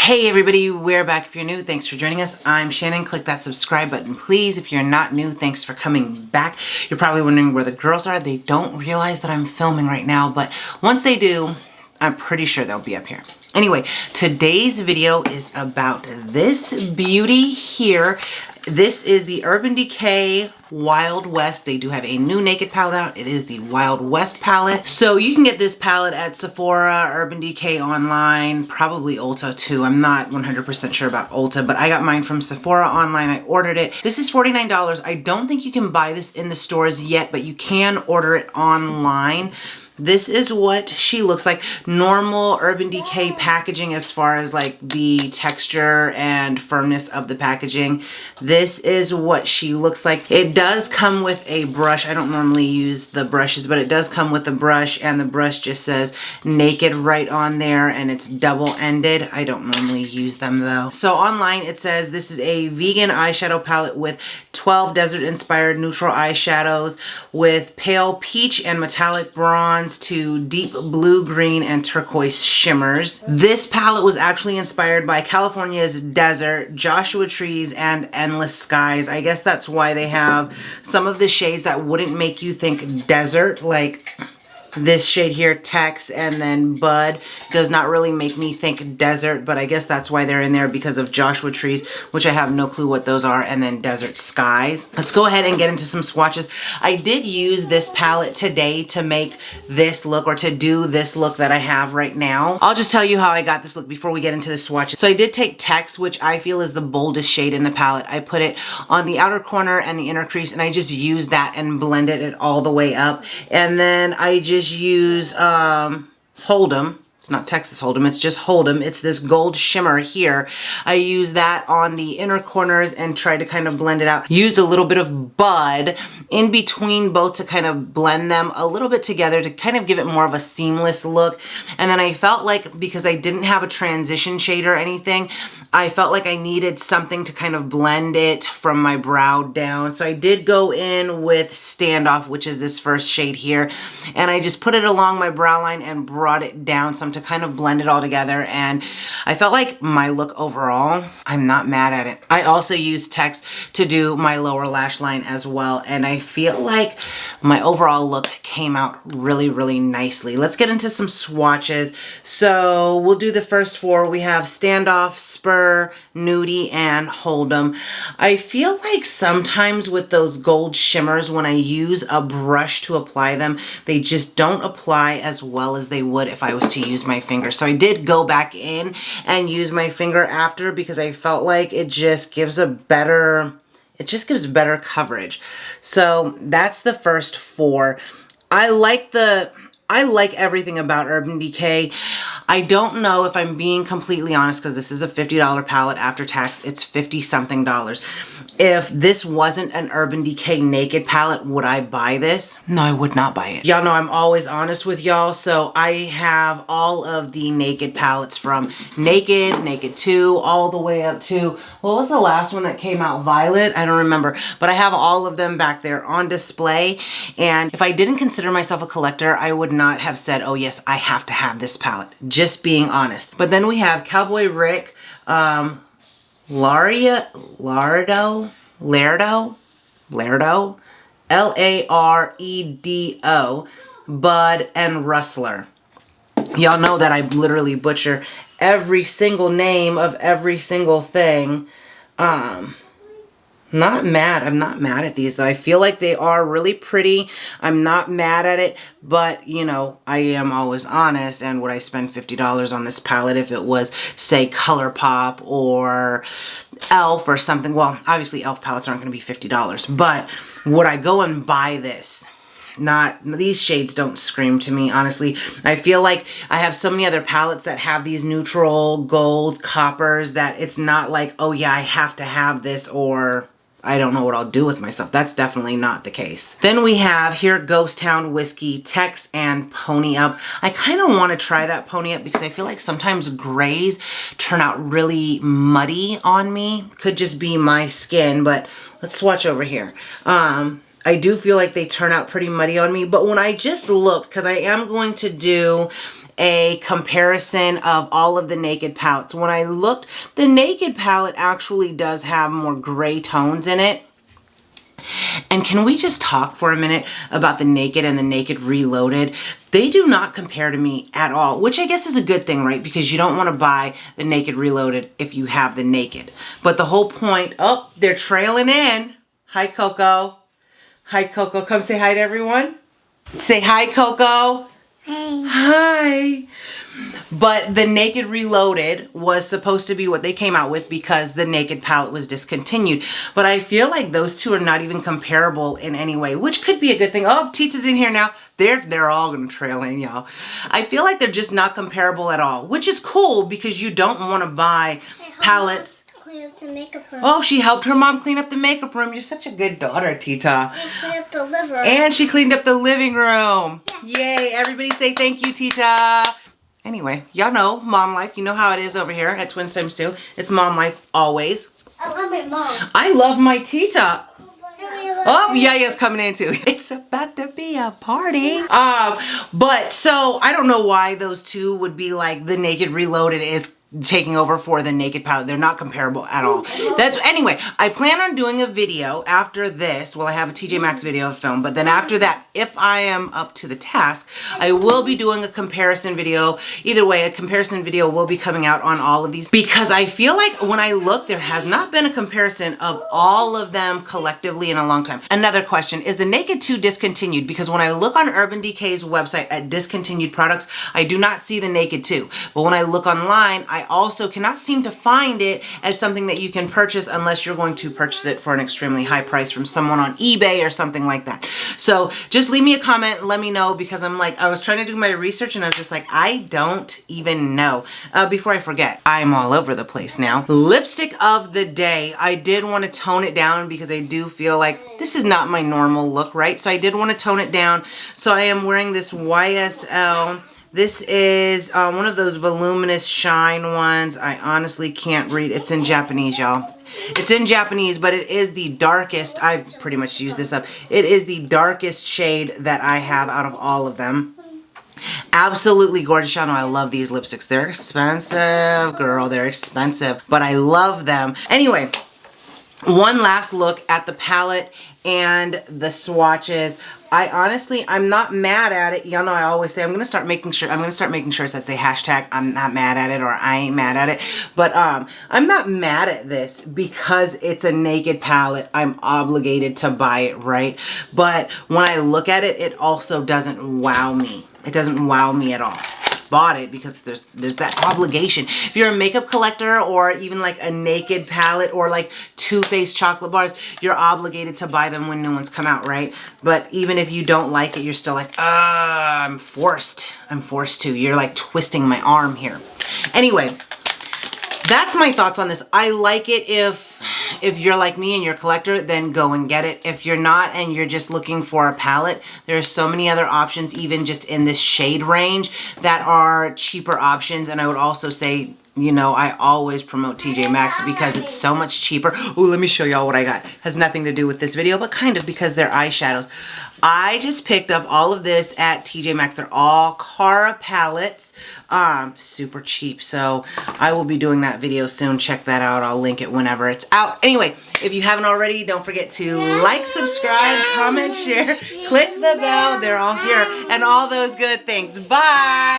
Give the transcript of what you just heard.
Hey everybody, we're back. If you're new, thanks for joining us. I'm Shannon. Click that subscribe button, please. If you're not new, thanks for coming back. You're probably wondering where the girls are. They don't realize that I'm filming right now, but once they do, I'm pretty sure they'll be up here. Anyway, today's video is about this beauty here. This is the Urban Decay Wild West. They do have a new naked palette out. It is the Wild West palette. So you can get this palette at Sephora, Urban Decay online, probably Ulta too. I'm not 100% sure about Ulta, but I got mine from Sephora online. I ordered it. This is $49. I don't think you can buy this in the stores yet, but you can order it online. This is what she looks like. Normal Urban Decay packaging as far as like the texture and firmness of the packaging. This is what she looks like. It does come with a brush. I don't normally use the brushes, but it does come with a brush, and the brush just says naked right on there, and it's double-ended. I don't normally use them though. So online it says this is a vegan eyeshadow palette with 12 desert-inspired neutral eyeshadows with pale peach and metallic bronze to deep blue, green, and turquoise shimmers. This palette was actually inspired by California's desert, Joshua trees, and endless skies. I guess that's why they have some of the shades that wouldn't make you think desert, like this shade here, Tex, and then Bud, does not really make me think desert, but I guess that's why they're in there, because of Joshua trees, which I have no clue what those are, and then desert skies. Let's go ahead and get into some swatches. I did use this palette today to make this look, or to do this look that I have right now. I'll just tell you how I got this look before we get into the swatches. So I did take Tex, which I feel is the boldest shade in the palette. I put it on the outer corner and the inner crease, and I just used that and blended it all the way up. And then I just use Hold'em. It's not Texas Hold'em, it's just Hold'em. It's this gold shimmer here. I use that on the inner corners and try to kind of blend it out. Used a little bit of Bud in between both to kind of blend them a little bit together to kind of give it more of a seamless look. And then I felt like, because I didn't have a transition shade or anything, I felt like I needed something to kind of blend it from my brow down. So I did go in with Standoff, which is this first shade here. And I just put it along my brow line and brought it down some to kind of blend it all together. And I felt like my look overall, I'm not mad at it. I also used Tex to do my lower lash line as well, and I feel like my overall look came out really, really nicely. Let's get into some swatches. So we'll do the first four. We have Standoff, Spur, Nudie, and Hold'em. I feel like sometimes with those gold shimmers, when I use a brush to apply them, they just don't apply as well as they would if I was to use my finger. So I did go back in and use my finger after, because I felt like it just gives a better, it just gives better coverage. So that's the first four. I like everything about Urban Decay. I don't know, if I'm being completely honest, because this is a $50 palette after tax. It's 50 something dollars. If this wasn't an Urban Decay naked palette, would I buy this? No, I would not buy it. Y'all know I'm always honest with y'all, so I have all of the naked palettes from Naked, Naked 2, all the way up to, what was the last one that came out? Violet? I don't remember, but I have all of them back there on display. And if I didn't consider myself a collector, I would not have said, oh yes, I have to have this palette. Just being honest. But then we have Cowboy Rick, Lardo, L-A-R-E-D-O, Bud, and Rustler. Y'all know that I literally butcher every single name of every single thing. Not mad. I'm not mad at these though. I feel like they are really pretty. I'm not mad at it, but you know, I am always honest. And would I spend $50 on this palette if it was, say, ColourPop or Elf or something? Well, obviously Elf palettes aren't going to be $50, but would I go and buy this? Not, these shades don't scream to me, honestly. I feel like I have so many other palettes that have these neutral gold coppers that it's not like, oh yeah, I have to have this, or I don't know what I'll do with myself. That's definitely not the case. Then we have here Ghost Town Whiskey, Tex, and Pony Up. I kind of want to try that Pony Up because I feel like sometimes grays turn out really muddy on me. Could just be my skin, but let's swatch over here. I do feel like they turn out pretty muddy on me, but when I just look, because I am going to do a comparison of all of the Naked palettes. When I looked, the Naked palette actually does have more gray tones in it. And can we just talk for a minute about the Naked and the Naked Reloaded? They do not compare to me at all, which I guess is a good thing, right? Because you don't want to buy the Naked Reloaded if you have the Naked. But the whole point, oh, they're trailing in. Hi, Coco. Hi, Coco. Come say hi to everyone. Say hi, Coco. Hey. Hi. But the Naked Reloaded was supposed to be what they came out with because the Naked palette was discontinued. But I feel like those two are not even comparable in any way, which could be a good thing. Oh, Tita's in here now. They're all gonna trail in, y'all. I feel like they're just not comparable at all, which is cool because you don't want to buy palettes. Clean up the makeup room. Oh, she helped her mom clean up the makeup room. You're such a good daughter, Tita. And clean up the living room. And she cleaned up the living room. Yeah. Yay, everybody say thank you, Tita. Anyway, y'all know mom life. You know how it is over here at Twins Times 2. It's mom life always. I love my mom. I love my Tita. Oh, yeah. Yaya's coming in too. It's about to be a party. But so I don't know why those two would be like the Naked Reloaded is taking over for the Naked palette. They're not comparable at all. That's anyway, I plan on doing a video after this. Well, I have a TJ Maxx video film, but then after that, if I am up to the task, I will be doing a comparison video. Either way, a comparison video will be coming out on all of these because I feel like when I look, there has not been a comparison of all of them collectively in a long time. Another question, is the Naked 2 discontinued? Because when I look on Urban Decay's website at discontinued products, I do not see the Naked 2. But when I look online, I also cannot seem to find it as something that you can purchase unless you're going to purchase it for an extremely high price from someone on eBay or something like that. So just leave me a comment and let me know because I'm like, I was trying to do my research and I was just like, I don't even know. Before I forget, I'm all over the place now. Lipstick of the day. I did want to tone it down because I do feel like this is not my normal look, right? So I did want to tone it down. So I am wearing this YSL. This is one of those voluminous shine ones. I honestly can't read. It's in Japanese, y'all. It's in Japanese, but it is the darkest. I've pretty much used this up. It is the darkest shade that I have out of all of them. Absolutely gorgeous. Y'all know I love these lipsticks. They're expensive, girl. They're expensive, but I love them. Anyway, one last look at the palette and the swatches. I'm not mad at it. Y'all know I always say I'm gonna start making sure it says say hashtag I'm not mad at it or I ain't mad at it. But I'm not mad at this because it's a Naked palette. I'm obligated to buy it, right? But when I look at it, it also doesn't wow me. It doesn't wow me at all. Bought it because there's that obligation. If you're a makeup collector or even like a Naked palette or like Too Faced chocolate bars, you're obligated to buy them when new ones come out, right? But even if you don't like it, you're still like, I'm forced to. You're like twisting my arm here. Anyway, that's my thoughts on this. I like it if you're like me and you're a collector, then go and get it. If you're not and you're just looking for a palette, there's so many other options, even just in this shade range, that are cheaper options. And I would also say, you know, I always promote TJ Maxx because it's so much cheaper. Oh, let me show y'all what I got. Has nothing to do with this video, but kind of because they're eyeshadows. I just picked up all of this at TJ Maxx. They're all Cara palettes, super cheap. So I will be doing that video soon. Check that out. I'll link it whenever it's out. Anyway, if you haven't already, don't forget to like, subscribe, comment, share, click the bell. They're all here and all those good things. Bye.